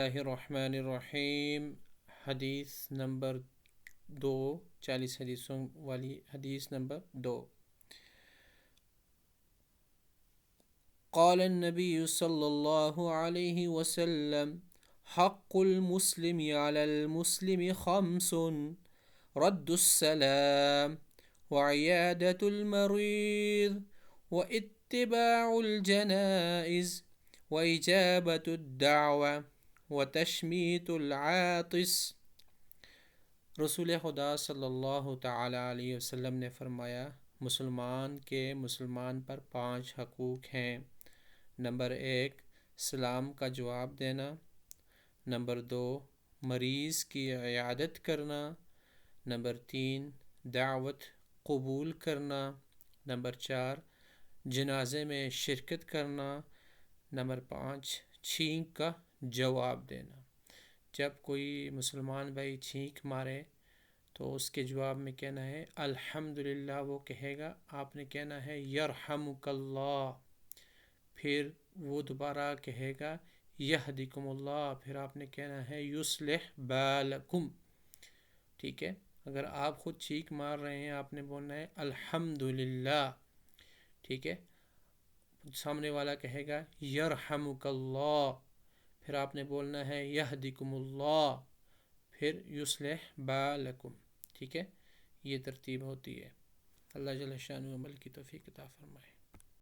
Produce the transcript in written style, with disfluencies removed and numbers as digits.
اللہ الرحمن الرحیم۔ حدیث نمبر 2، 40 حدیثوں والی حدیث نمبر 2۔ قال النبی صلی اللہ علیہ وسلم حق المسلم علی المسلم خمس رد السلام وعیادة المریض واتباع الجنائز وإجابة الدعوة وتشمیت العاطس۔ رسول خدا صلی اللہ تعالی علیہ وسلم نے فرمایا، مسلمان کے مسلمان پر 5 حقوق ہیں۔ نمبر 1، سلام کا جواب دینا۔ نمبر 2، مریض کی عیادت کرنا۔ نمبر 3، دعوت قبول کرنا۔ نمبر 4، جنازے میں شرکت کرنا۔ نمبر 5، چھینک کا جواب دینا۔ جب کوئی مسلمان بھائی چھینک مارے تو اس کے جواب میں کہنا ہے الحمدللہ، وہ کہے گا، آپ نے کہنا ہے یرحمک اللہ، پھر وہ دوبارہ کہے گا یہدیکم اللہ، پھر آپ نے کہنا ہے یصلح بالکم۔ ٹھیک ہے، اگر آپ خود چھینک مار رہے ہیں آپ نے بولنا ہے الحمدللہ۔ ٹھیک ہے، سامنے والا کہے گا یرحمک اللہ، پھر آپ نے بولنا ہے یہدیکم اللہ، پھر یصلح بالکم۔ ٹھیک ہے، یہ ترتیب ہوتی ہے۔ اللہ جل شانہ عمل کی توفیق عطا فرمائے۔